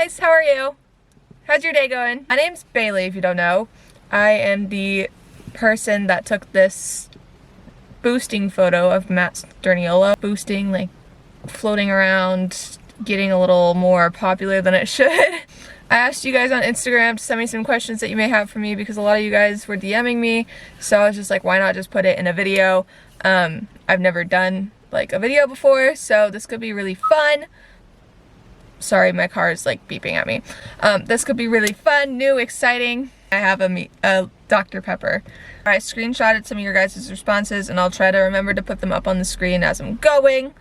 guys, how are you? How's your day going? My name's Bailey, if you don't know. I am the person that took this boosting photo of Matt Sturniolo. Boosting, like floating around, getting a little more popular than it should. I asked you guys on Instagram to send me some questions that you may have for me because a lot of you guys were DMing me, so I was just like, why not just put it in a video? I've never done like a video before, so this could be really fun. Sorry, my car is like beeping at me. This could be really fun, new, exciting. I have a Dr. Pepper. I screenshotted some of your guys' responses and I'll try to remember to put them up on the screen as I'm going.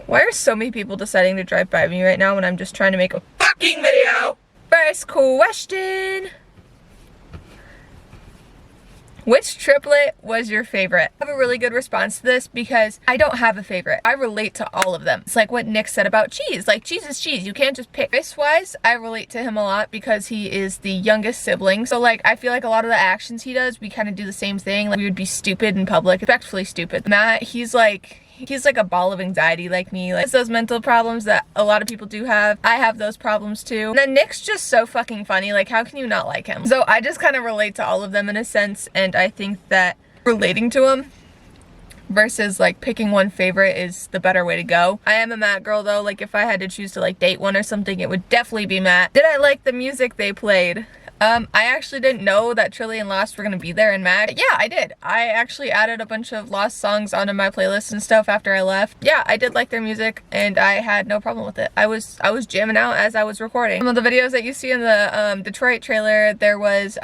Why are so many people deciding to drive by me right now when I'm just trying to make a fucking video? First question. Which triplet was your favorite? I have a really good response to this because I don't have a favorite. I relate to all of them. It's like what Nick said about cheese. Like, cheese is cheese. You can't just pick. Race-wise, I relate to him a lot because he is the youngest sibling. So, like, I feel like a lot of the actions he does, we kind of do the same thing. Like, we would be stupid in public. Respectfully stupid. Matt, he's like a ball of anxiety like me. Like, it's those mental problems that a lot of people do have. I have those problems too. And then Nick's just so fucking funny. Like, how can you not like him? So I just kind of relate to all of them in a sense, and I think that relating to him versus like picking one favorite is the better way to go. I am a Matt girl though. Like, if I had to choose to like date one or something, it would definitely be Matt. Did I like the music they played? I actually didn't know that Trilly and Lost were gonna be there in Mag. Yeah, I did. I actually added a bunch of Lost songs onto my playlist and stuff after I left. Yeah, I did like their music and I had no problem with it. I was jamming out as I was recording. Some of the videos that you see in the Detroit trailer, there was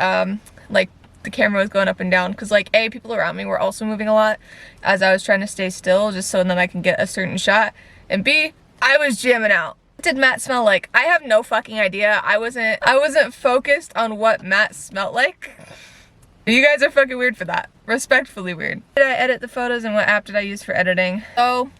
like the camera was going up and down because like A, people around me were also moving a lot as I was trying to stay still just so that I can get a certain shot, and B, I was jamming out. What did Matt smell like? I have no fucking idea. I wasn't focused on what Matt smelled like. You guys are fucking weird for that. Respectfully weird. Did I edit the photos and what app did I use for editing? So,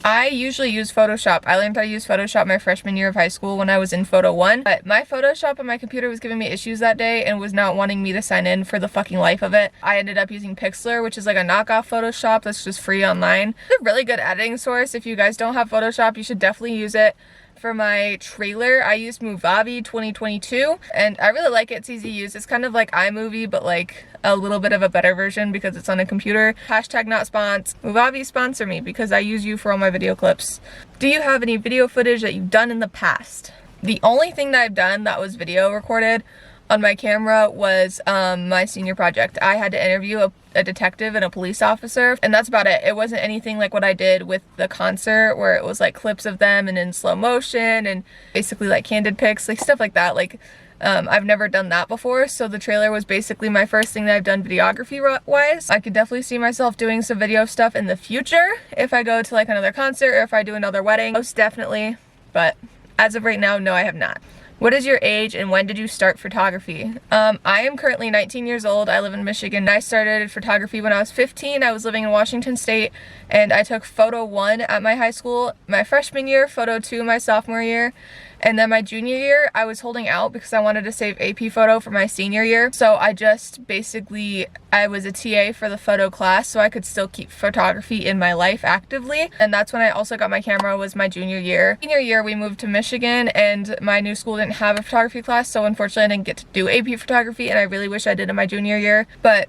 I usually use Photoshop. I learned how to use Photoshop my freshman year of high school when I was in Photo 1. But my Photoshop on my computer was giving me issues that day and was not wanting me to sign in for the fucking life of it. I ended up using Pixlr, which is like a knockoff Photoshop that's just free online. It's a really good editing source. If you guys don't have Photoshop, you should definitely use it. For my trailer, I used Movavi 2022, and I really like it. It's easy to use. It's kind of like iMovie, but like a little bit of a better version because it's on a computer. Hashtag not spons. Movavi sponsor me because I use you for all my video clips. Do you have any video footage that you've done in the past? The only thing that I've done that was video recorded on my camera was my senior project. I had to interview a detective and a police officer, and that's about it. It wasn't anything like what I did with the concert where it was like clips of them and in slow motion and basically like candid pics, like stuff like that. Like I've never done that before, so the trailer was basically my first thing that I've done videography wise. I could definitely see myself doing some video stuff in the future if I go to like another concert or if I do another wedding, most definitely, but as of right now, no, I have not. What is your age and when did you start photography? I am currently 19 years old. I live in Michigan. I started photography when I was 15. I was living in Washington State and I took Photo 1 at my high school my freshman year, Photo 2 my sophomore year, and then my junior year I was holding out because I wanted to save AP photo for my senior year. So I just basically, I was a TA for the photo class so I could still keep photography in my life actively. And that's when I also got my camera, was my junior year. Senior year we moved to Michigan and my new school didn't have a photography class, so unfortunately I didn't get to do AP photography, and I really wish I did in my junior year. But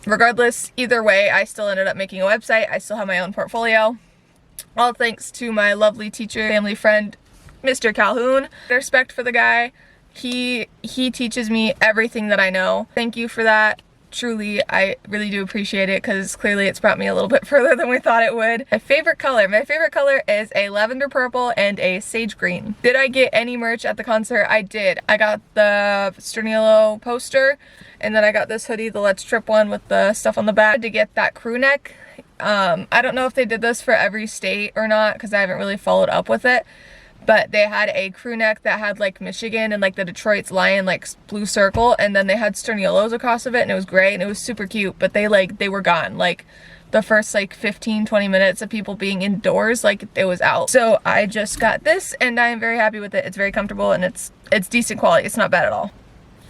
regardless, either way, I still ended up making a website. I still have my own portfolio. All thanks to my lovely teacher, family friend, Mr. Calhoun. Respect for the guy. He teaches me everything that I know. Thank you for that. Truly, I really do appreciate it because clearly it's brought me a little bit further than we thought it would. My favorite color is a lavender purple and a sage green. Did I get any merch at the concert? I did. I got the Sturniolo poster, and then I got this hoodie, the Let's Trip one with the stuff on the back. I had to get that crew neck. I don't know if they did this for every state or not because I haven't really followed up with it. But they had a crew neck that had like Michigan and like the Detroit's lion like blue circle, and then they had Sturniolo's across of it, and it was great and it was super cute, but they were gone. Like the first like 15-20 minutes of people being indoors, like it was out. So I just got this and I am very happy with it. It's very comfortable and it's decent quality. It's not bad at all.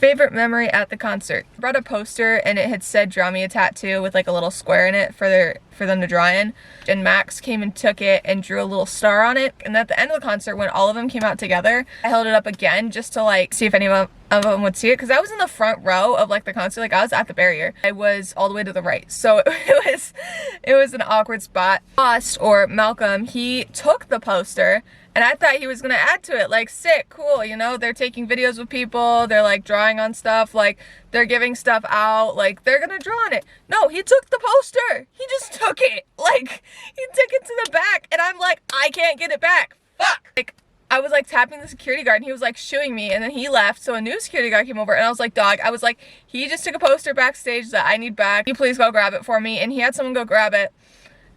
Favorite memory at the concert. I brought a poster and it had said draw me a tattoo with like a little square in it for them to draw in. And Max came and took it and drew a little star on it. And at the end of the concert, when all of them came out together, I held it up again just to like see if anyone of them would see it, because I was in the front row of like the concert. Like I was at the barrier. I was all the way to the right, so it was an awkward spot. Lost, or Malcolm, he took the poster and I thought he was gonna add to it, like sick, cool, you know, they're taking videos with people, they're like drawing on stuff, like they're giving stuff out, like they're gonna draw on it. No, he took the poster. He just took it. Like he took it to the back and I'm like, I can't get it back. Fuck. Like I was like tapping the security guard and he was like shooing me, and then he left, so a new security guard came over and I was like, dog, I was like, he just took a poster backstage that I need back. Can you please go grab it for me? And he had someone go grab it.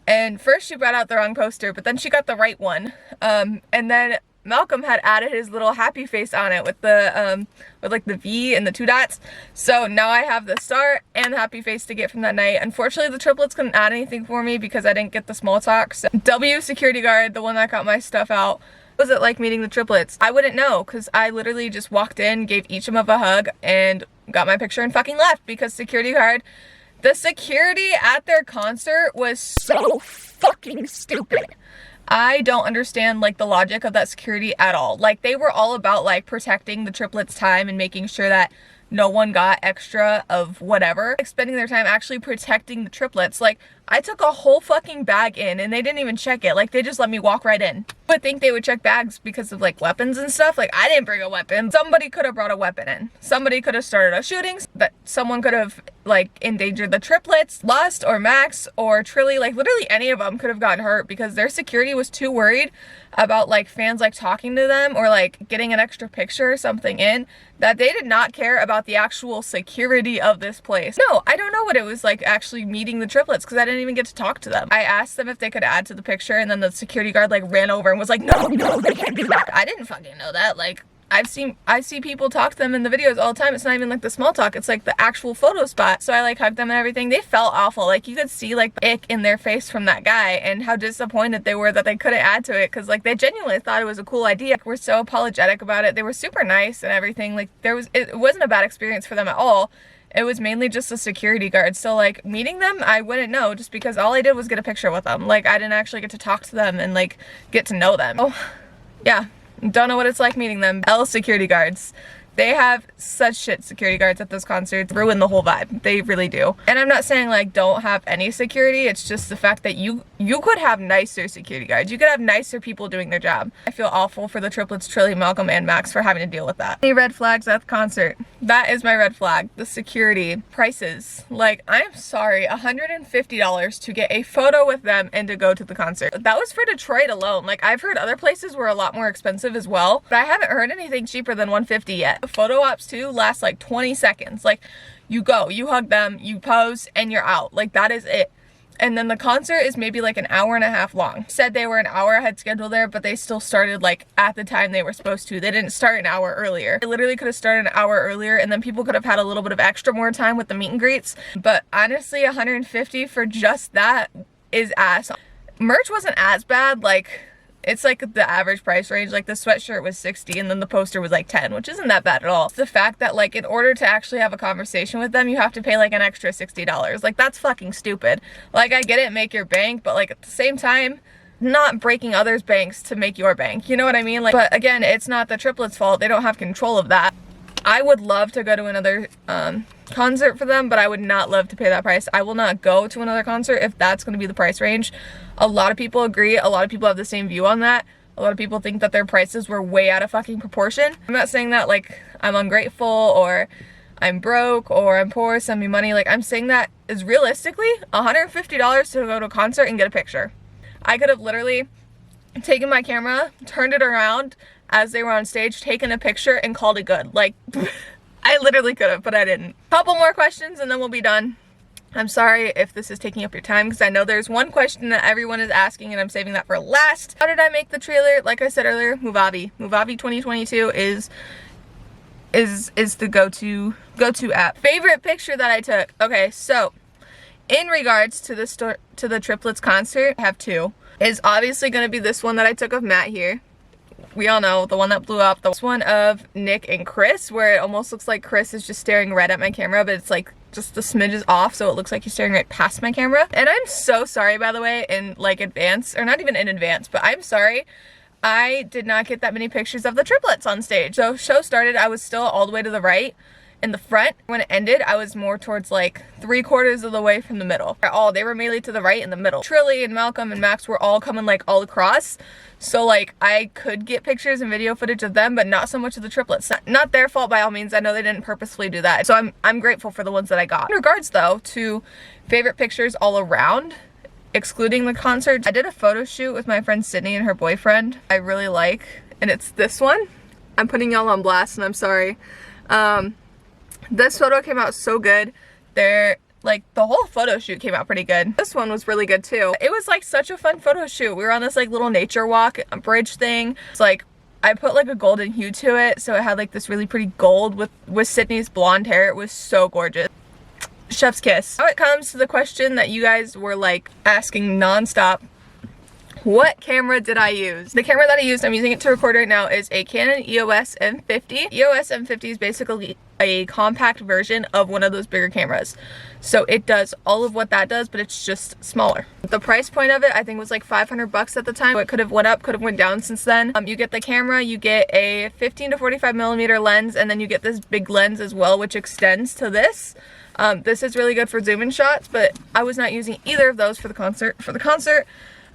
And first she brought out the wrong poster, but then she got the right one. And then Malcolm had added his little happy face on it with the with like the V and the 2 dots. So now I have the star and the happy face to get from that night. Unfortunately, the triplets couldn't add anything for me because I didn't get the small talk. So W security guard, the one that got my stuff out. What was it like meeting the triplets? I wouldn't know, because I literally just walked in, gave each of them a hug, and got my picture and fucking left, because security guard, the security at their concert was so fucking stupid. I don't understand like the logic of that security at all. Like they were all about like protecting the triplets' time and making sure that no one got extra of whatever, like spending their time actually protecting the triplets. Like I took a whole fucking bag in and they didn't even check it. Like they just let me walk right in. I would think they would check bags because of like weapons and stuff. Like I didn't bring a weapon. Somebody could have brought a weapon in. Somebody could have started a shooting. That someone could have like endangered the triplets. Lust or Max or Trilly, like literally any of them could have gotten hurt because their security was too worried about like fans like talking to them or like getting an extra picture or something in, that they did not care about the actual security of this place. No, I don't know what it was like actually meeting the triplets, because I didn't even get to talk to them. I asked them if they could add to the picture, and then the security guard like ran over and was like, no, they can't do that. I didn't fucking know that. Like I see people talk to them in the videos all the time. It's not even like the small talk, it's like the actual photo spot. So I like hugged them and everything. They felt awful. Like you could see like the ick in their face from that guy and how disappointed they were that they couldn't add to it, because like they genuinely thought it was a cool idea. We're so apologetic about it. They were super nice and everything. Like it wasn't a bad experience for them at all. It was mainly just the security guards. So like meeting them, I wouldn't know, just because all I did was get a picture with them. Like I didn't actually get to talk to them and like get to know them. Oh yeah. Don't know what it's like meeting them. L security guards. They have such shit security guards at those concerts. Ruin the whole vibe. They really do. And I'm not saying like don't have any security. It's just the fact that you could have nicer security guards. You could have nicer people doing their job. I feel awful for the triplets, Trilly, Malcolm, and Max for having to deal with that. Any red flags at the concert? That is my red flag. The security. Prices. Like, I'm sorry, $150 to get a photo with them and to go to the concert. That was for Detroit alone. Like, I've heard other places were a lot more expensive as well, but I haven't heard anything cheaper than $150 yet. The photo ops too last like 20 seconds. Like, you go, you hug them, you pose, and you're out. Like, that is it. And then the concert is maybe like an hour and a half long. Said they were an hour ahead schedule there, but they still started like at the time they were supposed to. They didn't start an hour earlier. They literally could have started an hour earlier, and then people could have had a little bit of extra more time with the meet and greets. But honestly, $150 for just that is ass. Merch wasn't as bad. Like, it's like the average price range. Like the sweatshirt was $60 and then the poster was like $10, which isn't that bad at all. It's the fact that like in order to actually have a conversation with them, you have to pay like an extra $60. Like, that's fucking stupid. Like, I get it, make your bank, but like at the same time, not breaking others' banks to make your bank. You know what I mean? Like, but again, it's not the triplets' fault. They don't have control of that. I would love to go to another concert for them, but I would not love to pay that price. I will not go to another concert if that's going to be the price range. A lot of people agree. A lot of people have the same view on that. A lot of people think that their prices were way out of fucking proportion. I'm not saying that like I'm ungrateful or I'm broke or I'm poor, send me money. Like, I'm saying that is realistically $150 to go to a concert and get a picture. I could have literally taken my camera, turned it around as they were on stage, taken a picture, and called it good. Like, I literally could have, but I didn't. Couple more questions and then we'll be done. I'm sorry if this is taking up your time, because I know there's one question that everyone is asking and I'm saving that for last. How did I make the trailer? Like I said earlier, Movavi. Movavi 2022 is the go-to app. Favorite picture that I took. Okay, so in regards to the triplets concert, I have two. Is obviously going to be this one that I took of Matt here. we all know, the one that blew up. The one of Nick and Chris, where it almost looks like Chris is just staring right at my camera, but it's like just the smidge is off, so it looks like he's staring right past my camera. And I'm so sorry, by the way, in like advance, or not even in advance, but I'm sorry. I did not get that many pictures of the triplets on stage. So show started, I was still all the way to the right in the front. When it ended, I was more towards like 3/4 of the way from the middle. They were mainly to the right in the middle. Trilly and Malcolm and Max were all coming like all across. So like I could get pictures and video footage of them, but not so much of the triplets. Not their fault by all means. I know they didn't purposefully do that. So I'm grateful for the ones that I got. In regards though to favorite pictures all around, excluding the concert, I did a photo shoot with my friend Sydney and her boyfriend I really like, and it's this one. I'm putting y'all on blast and I'm sorry. This photo came out so good. The whole photo shoot came out pretty good. This one was really good too. It was like such a fun photo shoot. We were on this like little nature walk, a bridge thing. It's like I put like a golden hue to it, so it had like this really pretty gold with Sydney's blonde hair. It was so gorgeous. Chef's kiss. Now it comes to the question that you guys were like asking nonstop. What camera did I use? The camera that I used, I'm using it to record right now, is a Canon EOS M50. EOS M50 is basically a compact version of one of those bigger cameras. So it does all of what that does, but it's just smaller. The price point of it, I think, was like 500 bucks at the time. It could have went up, could have went down since then. You get the camera, you get a 15 to 45 millimeter lens, and then you get this big lens as well, which extends to this. This is really good for zoom in shots, but I was not using either of those for the concert. For the concert,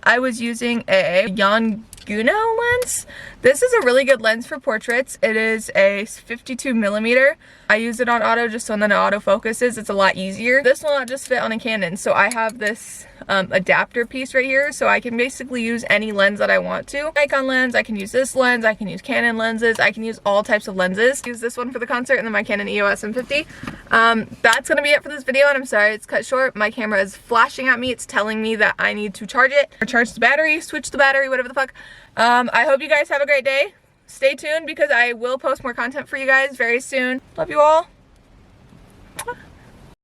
I was using a Yonguno lens. This is a really good lens for portraits. It is a 52 millimeter. I use it on auto just so when it auto focuses, it's a lot easier. This will not just fit on a Canon, so I have this adapter piece right here, so I can basically use any lens that I want to. Nikon lens, I can use this lens, I can use Canon lenses, I can use all types of lenses. Use this one for the concert and then my Canon EOS M50. That's gonna be it for this video, and I'm sorry it's cut short. My camera is flashing at me. It's telling me that I need to charge it, or charge the battery, switch the battery, whatever the fuck. I hope you guys have a great day. Stay tuned because I will post more content for you guys very soon. Love you all.